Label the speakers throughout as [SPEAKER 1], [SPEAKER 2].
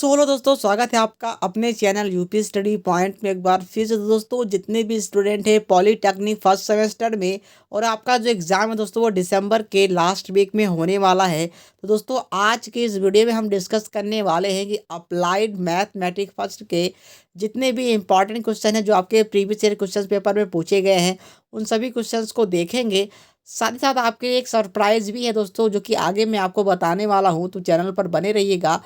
[SPEAKER 1] So hello दोस्तों, स्वागत है आपका अपने चैनल यूपी स्टडी पॉइंट में एक बार फिर से। दोस्तों जितने भी स्टूडेंट हैं पॉलीटेक्निक फर्स्ट सेमेस्टर में और आपका जो एग्ज़ाम है दोस्तों वो दिसंबर के लास्ट वीक में होने वाला है। तो दोस्तों आज के इस वीडियो में हम डिस्कस करने वाले हैं कि अप्लाइड मैथमेटिक्स फर्स्ट के जितने भी इंपॉर्टेंट क्वेश्चन हैं जो आपके प्रीवियस ईयर क्वेश्चन पेपर में पूछे गए हैं उन सभी क्वेश्चंस को देखेंगे। साथ ही साथ आपके लिए एक सरप्राइज़ भी है दोस्तों जो कि आगे मैं आपको बताने वाला हूँ, तो चैनल पर बने रहिएगा।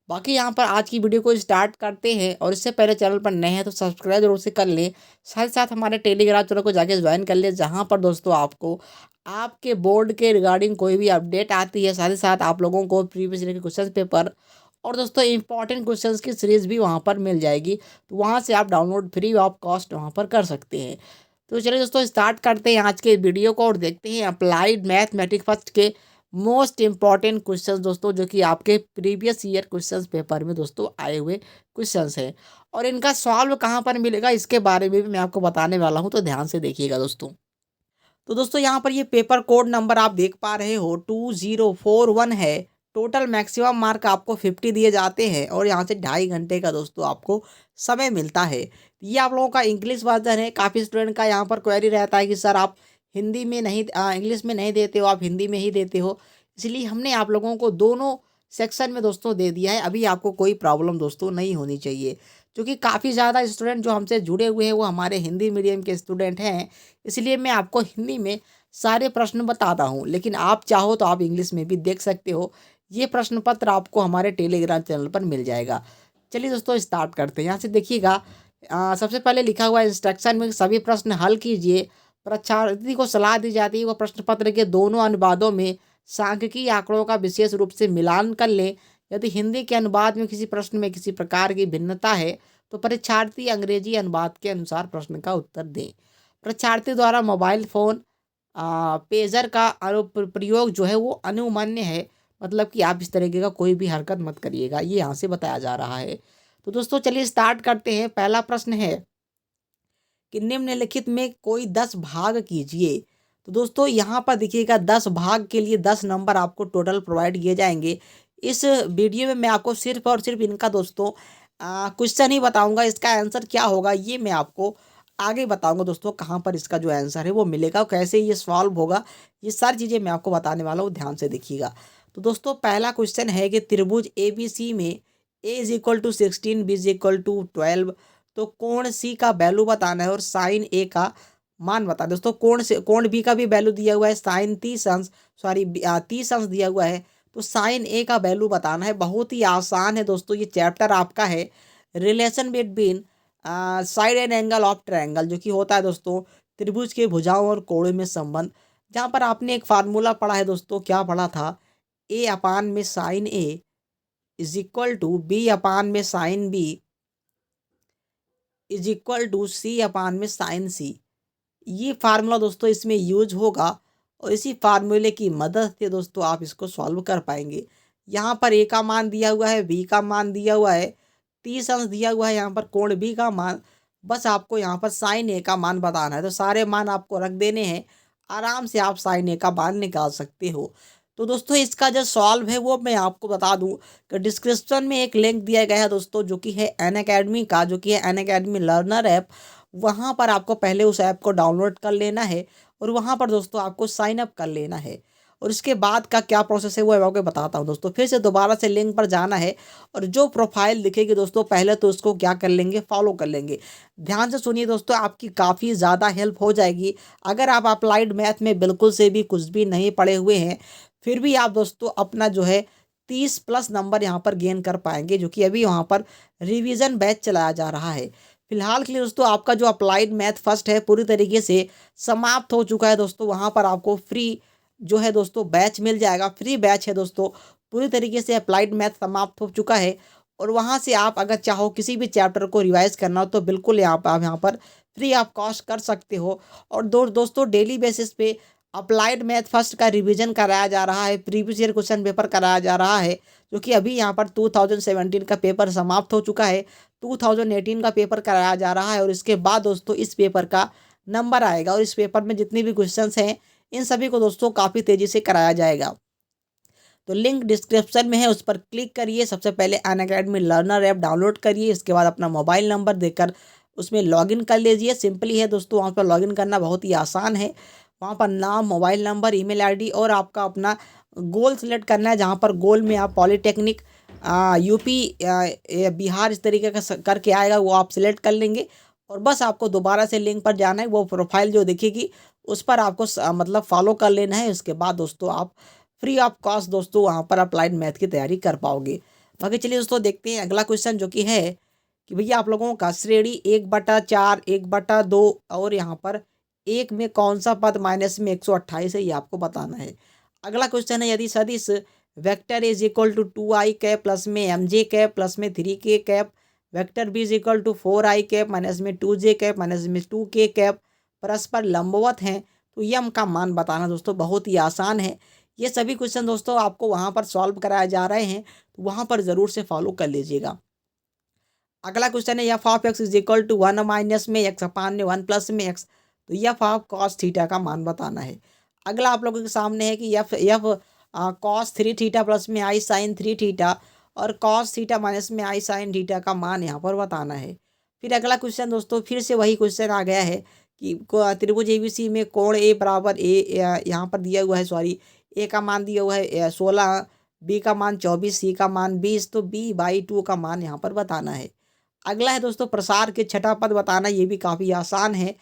[SPEAKER 1] बाकी यहाँ पर आज की वीडियो को स्टार्ट करते हैं और इससे पहले चैनल पर नए हैं तो सब्सक्राइब जरूर से कर लें। साथ ही साथ हमारे टेलीग्राम चैनल को जाके ज्वाइन कर लें, जहाँ पर दोस्तों आपको आपके बोर्ड के रिगार्डिंग कोई भी अपडेट आती है, साथ ही साथ आप लोगों को प्रीवियस ईयर के क्वेश्चन पेपर और दोस्तों इंपॉर्टेंट क्वेश्चंस की सीरीज भी वहाँ पर मिल जाएगी। तो वहाँ से आप डाउनलोड फ्री ऑफ कॉस्ट वहाँ पर कर सकते हैं। तो चलिए दोस्तों स्टार्ट करते हैं आज के वीडियो को और देखते हैं अप्लाइड मैथमेटिक्स फर्स्ट के मोस्ट इम्पॉर्टेंट क्वेश्चंस दोस्तों जो कि आपके प्रीवियस ईयर क्वेश्चंस पेपर में दोस्तों आए हुए क्वेश्चंस हैं और इनका सॉल्व कहाँ पर मिलेगा इसके बारे में भी मैं आपको बताने वाला हूँ, तो ध्यान से देखिएगा दोस्तों। तो दोस्तों यहाँ पर ये पेपर कोड नंबर आप देख पा रहे हो 2041 है। टोटल मैक्सिमम मार्क आपको 50 दिए जाते हैं और यहाँ से 2.5 घंटे का दोस्तों आपको समय मिलता है। ये आप लोगों का इंग्लिश वर्जन है। काफ़ी स्टूडेंट का यहाँ पर क्वेरी रहता है कि सर आप हिंदी में नहीं इंग्लिश में नहीं देते हो, आप हिंदी में ही देते हो। इसलिए हमने आप लोगों को दोनों सेक्शन में दोस्तों दे दिया है। अभी आपको कोई प्रॉब्लम दोस्तों नहीं होनी चाहिए, क्योंकि काफ़ी ज़्यादा स्टूडेंट जो हमसे जुड़े हुए हैं वो हमारे हिंदी मीडियम के स्टूडेंट हैं। इसलिए मैं आपको हिंदी में सारे प्रश्न बताता हूँ, लेकिन आप चाहो तो आप इंग्लिश में भी देख सकते हो। ये प्रश्न पत्र आपको हमारे टेलीग्राम चैनल पर मिल जाएगा। चलिए दोस्तों स्टार्ट करते हैं। यहाँ से देखिएगा, सबसे पहले लिखा हुआ इंस्ट्रक्शन में सभी प्रश्न हल कीजिए। परीक्षार्थी को सलाह दी जाती है वह प्रश्न पत्र के दोनों अनुवादों में सांख्यिकीय आंकड़ों का विशेष रूप से मिलान कर लें। यदि हिंदी के अनुवाद में किसी प्रश्न में किसी प्रकार की भिन्नता है तो परीक्षार्थी अंग्रेजी अनुवाद के अनुसार प्रश्न का उत्तर दें। परीक्षार्थी द्वारा मोबाइल फ़ोन पेजर का प्रयोग जो है वो अनुमान्य है, मतलब कि आप इस तरीके का कोई भी हरकत मत करिएगा, ये यहाँ से बताया जा रहा है। तो दोस्तों चलिए स्टार्ट करते हैं। पहला प्रश्न है कि निम्नलिखित में कोई 10 भाग कीजिए। तो दोस्तों यहाँ पर देखिएगा 10 भाग के लिए 10 नंबर आपको टोटल प्रोवाइड किए जाएंगे। इस वीडियो में मैं आपको सिर्फ और सिर्फ इनका दोस्तों क्वेश्चन ही बताऊंगा। इसका आंसर क्या होगा ये मैं आपको आगे बताऊंगा दोस्तों, कहाँ पर इसका जो आंसर है वो मिलेगा, कैसे ये सॉल्व होगा, ये सारी चीज़ें मैं आपको बताने वाला हूँ, ध्यान से देखिएगा। तो दोस्तों पहला क्वेश्चन है कि त्रिभुज ABC में A = 16, B = 12, तो कोण सी का वैल्यू बताना है और साइन ए का मान बताना है। दोस्तों कोण बी का भी वैल्यू दिया हुआ है, साइन 30 अंश दिया हुआ है, तो साइन ए का वैल्यू बताना है। बहुत ही आसान है दोस्तों, ये चैप्टर आपका है relation between side and angle of triangle, जो कि होता है दोस्तों त्रिभुज के भुजाओं और कोणों में संबंध। जहाँ पर आपने एक फार्मूला पढ़ा है दोस्तों, क्या पढ़ा था, A/sin A = B/sin B C/sin C। ये फार्मूला दोस्तों इसमें यूज होगा और इसी फार्मूले की मदद से दोस्तों आप इसको सॉल्व कर पाएंगे। यहाँ पर ए का मान दिया हुआ है, बी का मान दिया हुआ है, 30 अंश दिया हुआ है, यहाँ पर कोण बी का मान, बस आपको यहाँ पर साइन ए का मान बताना है। तो सारे मान आपको रख देने हैं, आराम से आप साइन ए का मान निकाल सकते हो। तो दोस्तों इसका जो सॉल्व है वो मैं आपको बता दूं कि डिस्क्रिप्शन में एक लिंक दिया गया है दोस्तों, जो कि है अनअकैडमी का, जो कि है अनअकैडमी लर्नर ऐप। वहाँ पर आपको पहले उस ऐप को डाउनलोड कर लेना है और वहाँ पर दोस्तों आपको साइन अप कर लेना है और इसके बाद का क्या प्रोसेस है वो मैं आपको बताता हूँ दोस्तों। फिर से दोबारा से लिंक पर जाना है और जो प्रोफाइल दिखेगी दोस्तों पहले तो उसको क्या कर लेंगे, फॉलो कर लेंगे। ध्यान से सुनिए दोस्तों, आपकी काफ़ी ज़्यादा हेल्प हो जाएगी। अगर आप अप्लाइड मैथ में बिल्कुल से भी कुछ भी नहीं पढ़े हुए हैं फिर भी आप दोस्तों अपना जो है 30+ नंबर यहाँ पर गेन कर पाएंगे, जो कि अभी वहाँ पर रिवीजन बैच चलाया जा रहा है। फिलहाल के लिए दोस्तों आपका जो अप्लाइड मैथ फर्स्ट है पूरी तरीके से समाप्त हो चुका है दोस्तों। वहाँ पर आपको फ्री जो है दोस्तों बैच मिल जाएगा, फ्री बैच है दोस्तों। पूरी तरीके से अप्लाइड मैथ समाप्त हो चुका है और वहाँ से आप अगर चाहो किसी भी चैप्टर को रिवाइज करना हो तो बिल्कुल आप यहाँ पर फ्री ऑफ कॉस्ट कर सकते हो। और दोस्तों डेली बेसिस पे अप्लाइड मैथ फर्स्ट का रिवीजन कराया जा रहा है, प्रीवियस ईयर क्वेश्चन पेपर कराया जा रहा है, जो कि अभी यहाँ पर 2017 का पेपर समाप्त हो चुका है, 2018 का पेपर कराया जा रहा है और इसके बाद दोस्तों इस पेपर का नंबर आएगा और इस पेपर में जितने भी क्वेश्चंस हैं इन सभी को दोस्तों काफ़ी तेज़ी से कराया जाएगा। तो लिंक डिस्क्रिप्शन में है, उस पर क्लिक करिए। सबसे पहले अनअकैडमी लर्नर ऐप डाउनलोड करिए, इसके बाद अपना मोबाइल नंबर देकर उसमें लॉगिन कर लीजिए। सिंपली है दोस्तों, वहाँ पर लॉगिन करना बहुत ही आसान है। वहाँ पर नाम, मोबाइल नंबर, ईमेल आईडी और आपका अपना गोल सेलेक्ट करना है, जहाँ पर गोल में आप पॉलीटेक्निक यूपी बिहार इस तरीके का करके आएगा, वो आप सिलेक्ट कर लेंगे। और बस आपको दोबारा से लिंक पर जाना है, वो प्रोफाइल जो दिखेगी उस पर आपको मतलब फॉलो कर लेना है। उसके बाद दोस्तों आप फ्री ऑफ कॉस्ट दोस्तों वहाँ पर अप्लाइड मैथ की तैयारी कर पाओगे। बाकी चलिए दोस्तों देखते हैं अगला क्वेश्चन, जो कि है कि भैया आप लोगों का श्रेणी 1/4, 1/2 और यहाँ पर 1 में कौन सा पद माइनस में 128 है, ये आपको बताना है। अगला क्वेश्चन है, यदि सदिश vector is equal to 2i cap plus में mj कैप प्लस में 3k cap, vector B is equal to 4i cap minus में 2j कैप माइनस में 2k कैप परस्पर लंबवत हैं, तो यम का मान बताना दोस्तों। बहुत ही आसान है ये सभी क्वेश्चन दोस्तों, आपको वहाँ पर सॉल्व कराए जा रहे हैं, तो वहाँ पर ज़रूर से फॉलो कर लीजिएगा। अगला क्वेश्चन है, F of X is equal to 1 minus में एक्स अपान में 1 प्लस में एक्स, तो एफ ऑफ कॉस थीटा का मान बताना है। अगला आप लोगों के सामने है कि F F cos 3 theta plus में आई साइन 3 थीटा और कॉस थीटा माइनस में आई साइन थीटा का मान यहाँ पर बताना है। फिर अगला क्वेश्चन दोस्तों, फिर से वही क्वेश्चन आ गया है कि त्रिभुज एबीसी में कोण ए बराबर ए, यहाँ पर दिया हुआ है, सॉरी ए का मान दिया हुआ है 16, बी का मान 24, सी का मान 20, तो b/2 का मान यहाँ पर बताना है। अगला है दोस्तों प्रसार के छठा पद बताना, ये भी काफ़ी आसान है।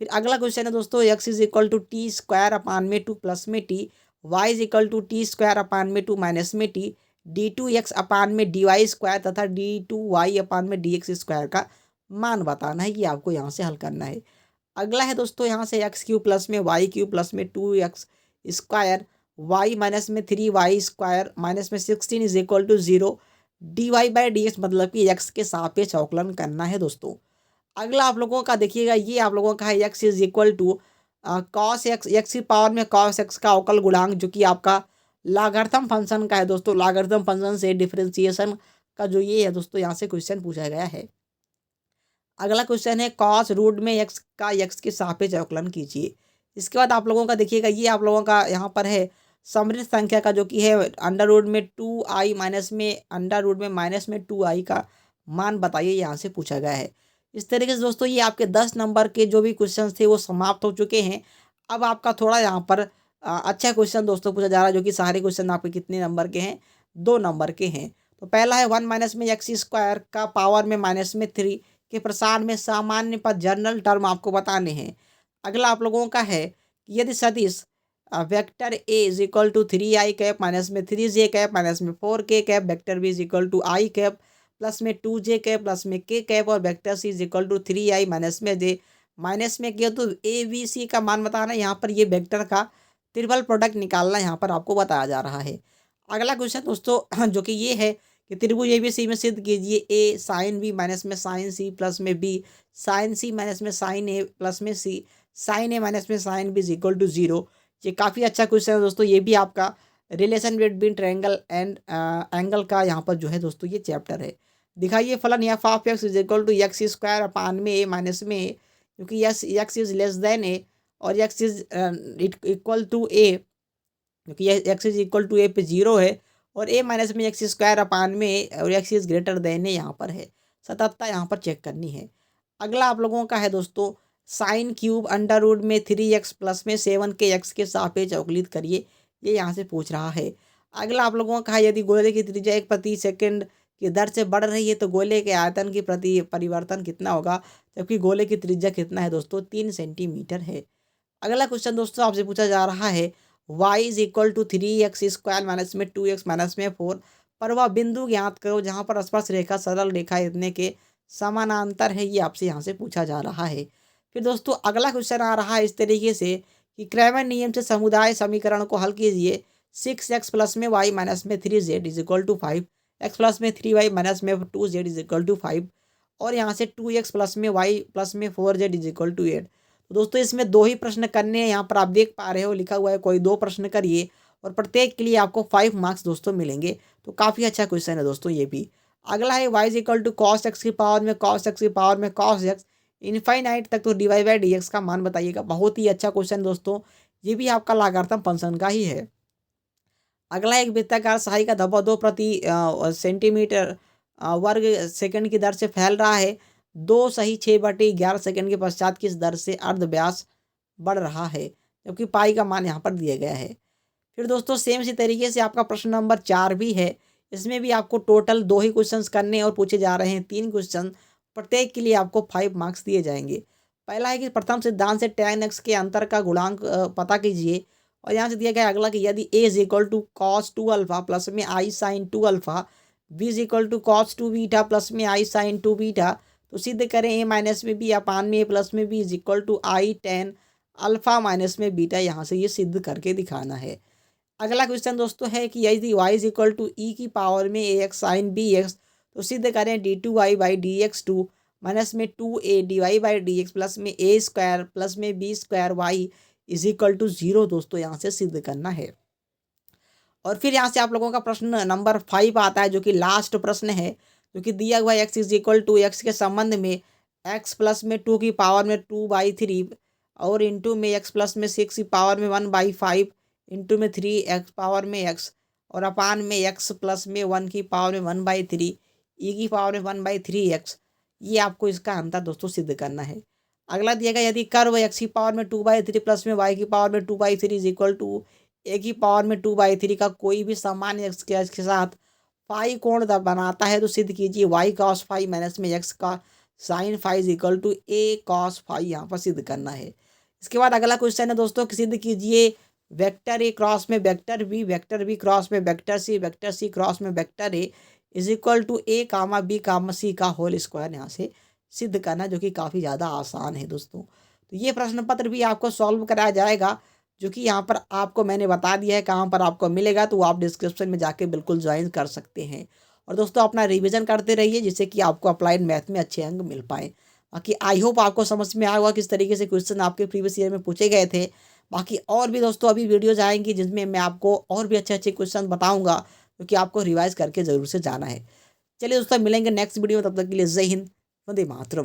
[SPEAKER 1] फिर अगला क्वेश्चन है दोस्तों, x is equal to T square upon में 2 प्लस में T, y is equal to T square upon में 2 माइनस में टी, d2x अपान में dy स्क्वायर तथा d2y अपान में dx स्क्वायर का मान बताना है। ये आपको यहाँ से हल करना है। अगला है दोस्तों यहाँ से x³ प्लस में y³ प्लस में 2x स्क्वायर, y माइनस में 3y स्क्वायर माइनस में 16 इज इक्वल टू 0, dy/dx मतलब कि x के सापेक्ष अवकलन करना है दोस्तों। अगला आप लोगों का देखिएगा, ये आप लोगों का है x is equal to cos X, X की पावर में कॉस एक्स का अवकल गुणांक, जो कि आपका लागार्थम फंक्शन का है दोस्तों। लागार्थम फंक्शन से डिफरेंशिएशन का जो ये है दोस्तों, यहाँ से क्वेश्चन पूछा गया है। अगला क्वेश्चन है कॉस रूट में एक्स का एक्स के सापेक्ष अवकलन कीजिए। इसके बाद आप लोगों का देखिएगा, ये आप लोगों का यहाँ पर है समृद्ध संख्या का, जो कि है अंडर रूट में 2i माइनस में अंडर रूट में माइनस में 2i का मान बताइए, यहाँ से पूछा गया है। इस तरीके से दोस्तों ये आपके 10 नंबर के जो भी क्वेश्चन थे वो समाप्त हो चुके हैं। अब आपका थोड़ा यहाँ पर अच्छा क्वेश्चन दोस्तों पूछा जा रहा है, जो कि सारे क्वेश्चन आपके कितने नंबर के हैं, 2 नंबर के हैं। तो पहला है 1 माइनस में एक्स स्क्वायर का पावर में माइनस में 3 के प्रसार में सामान्य पद जनरल टर्म आपको बताने हैं। अगला आप लोगों का है कि यदि सदिश vector A is equal to 3i cap minus में 3j कैप माइनस में 4k cap, vector B is equal to i cap plus में 2j कैप प्लस में k कैप और vector C is equal to 3i minus में j minus में k, तो A B C का मान बताना। यहाँ पर ये वेक्टर का ट्रिपल प्रोडक्ट निकालना यहाँ पर आपको बताया जा रहा है। अगला क्वेश्चन दोस्तों जो कि ये है कि त्रिभुज एबीसी में सिद्ध कीजिए ए साइन बी माइनस में साइन सी प्लस में बी साइन सी माइनस में साइन ए प्लस में सी साइन ए माइनस में sine B is equal to 0। ये काफ़ी अच्छा क्वेश्चन है दोस्तों। ये भी आपका relation between triangle and angle का यहाँ पर जो है दोस्तों ये चैप्टर है। दिखाइए फलन F of X is equal to X square upon में ए माइनस में ए, क्योंकि X is less than A और X is equal to A, क्योंकि X is equal to A पे 0 है और ए माइनस में एक्स स्क्वायर अपान में ए और X is greater than A यहाँ पर है। सततता यहाँ पर चेक करनी है। अगला आप लोगों का है दोस्तों साइन क्यूब अंडर रूट में 3x प्लस में 7k के सापेक्ष अवकलित करिए, ये यहाँ से पूछ रहा है। अगला आप लोगों का है यदि गोले की त्रिज्या 1 प्रति सेकंड की दर से बढ़ रही है तो गोले के आयतन की प्रति परिवर्तन कितना होगा, जबकि गोले की त्रिज्या कितना है दोस्तों 3 सेंटीमीटर है। अगला क्वेश्चन दोस्तों आपसे पूछा जा रहा है y is equal to 3x square minus में 2x माइनस में 4 पर वह बिंदु ज्ञात करो जहाँ पर स्पर्श रेखा सरल रेखा इतने के समानांतर है, ये आपसे यहाँ से पूछा जा रहा है। फिर दोस्तों अगला क्वेश्चन आ रहा है इस तरीके से कि क्रैमर नियम से समुदाय समीकरण को हल कीजिए। 6x प्लस में y माइनस में 3z is equal to 5, x plus में 3y माइनस में 2z इज इक्वल टू 5 और यहाँ से 2x प्लस में y प्लस में 4z इज इक्वल टू 8। तो दोस्तों इसमें 2 ही प्रश्न करने हैं, यहाँ पर आप देख पा रहे हो लिखा हुआ है कोई 2 प्रश्न करिए और प्रत्येक के लिए आपको 5 मार्क्स दोस्तों मिलेंगे। तो काफ़ी अच्छा क्वेश्चन है दोस्तों ये भी। अगला है y is equal to cos X की पावर में कॉस एक्स की पावर में कॉस एक्स इनफाइनाइट तक तो dy/dx का मान बताइएगा। बहुत ही अच्छा क्वेश्चन दोस्तों, ये भी आपका लागार्थम फंक्शन का ही है। अगला एक वृत्ताकार स्याही का धब्बा 2 प्रति सेंटीमीटर वर्ग सेकंड की दर से फैल रहा है। 2 सही 6/11 सेकंड के पश्चात किस दर से अर्ध व्यास बढ़ रहा है, जबकि पाई का मान यहाँ पर दिया गया है। फिर दोस्तों सेम इसी तरीके से आपका प्रश्न नंबर 4 भी है। इसमें भी आपको टोटल 2 ही क्वेश्चंस करने और पूछे जा रहे हैं 3 क्वेश्चन। प्रत्येक के लिए आपको 5 मार्क्स दिए जाएंगे। पहला है कि प्रथम सिद्धांत से tan x के अंतर का गुणांक पता कीजिए। और यहाँ से दिया गया अगला कि यदि a is equal to cos 2 alpha plus में i sine 2 alpha, b is equal to cos 2 beta plus में आई साइन 2 बीटा, तो सिद्ध करें a माइनस में b अपान में a प्लस में b is equal to i tan alpha minus में beta. यहाँ से ये सिद्ध करके दिखाना है। अगला क्वेश्चन दोस्तों है कि यदि y इज इक्वल टू ई की पावर में ए एक्स साइन बी एक्स, तो सिद्ध करें d2y/dx2 माइनस में 2a/dx प्लस में a स्क्वायर प्लस में b square Y is equal to 0 दोस्तों यहाँ से सिद्ध करना है। और फिर यहाँ से आप लोगों का प्रश्न नंबर 5 आता है, जो कि लास्ट प्रश्न है, जो कि दिया हुआ x is equal to X के संबंध में x प्लस में 2 की पावर में 2/3 और इंटू में x प्लस में 6 की पावर में 1/5 इंटू में 3x पावर में x और अपान में x प्लस में 1 की पावर में 1/3 e की पावर में 1/3x। ये आपको इसका आंसर दोस्तों सिद्ध करना है। अगला दिया गया यदि कर्व x की पावर में 2/3 प्लस में y की पावर में 2/3 इज इक्वल टू a की पावर में 2/3 का कोई भी सामान्य x के साथ फाई कोण बनाता है, तो सिद्ध कीजिए y cos फाई माइनस में x का sine phi is equal to a cos phi. यहाँ पर सिद्ध करना है। इसके बाद अगला क्वेश्चन है दोस्तों कि सिद्ध कीजिए वेक्टर ए क्रॉस में vector B, vector B cross में vector C, vector C cross में vector A is equal to a comma B comma C का होल स्क्वायर। यहाँ से सिद्ध करना, जो कि काफ़ी ज़्यादा आसान है दोस्तों। तो ये प्रश्न पत्र भी आपको सॉल्व कराया जाएगा, जो कि यहाँ पर आपको मैंने बता दिया है कहाँ पर आपको मिलेगा, तो आप डिस्क्रिप्शन में जाके बिल्कुल ज्वाइन कर सकते हैं। और दोस्तों अपना रिवीजन करते रहिए, जिससे कि आपको अप्लाइड मैथ में अच्छे अंक मिल पाएँ। बाकी आई होप आपको समझ में आया होगा किस तरीके से क्वेश्चन आपके प्रीवियस ईयर में पूछे गए थे। बाकी और भी दोस्तों अभी वीडियोज आएंगी जिसमें मैं आपको और भी अच्छे अच्छे क्वेश्चन बताऊँगा, क्योंकि आपको रिवाइज करके ज़रूर से जाना है। चलिए दोस्तों मिलेंगे नेक्स्ट वीडियो में, तब तक के लिए जय हिंद, वंदे मातरम।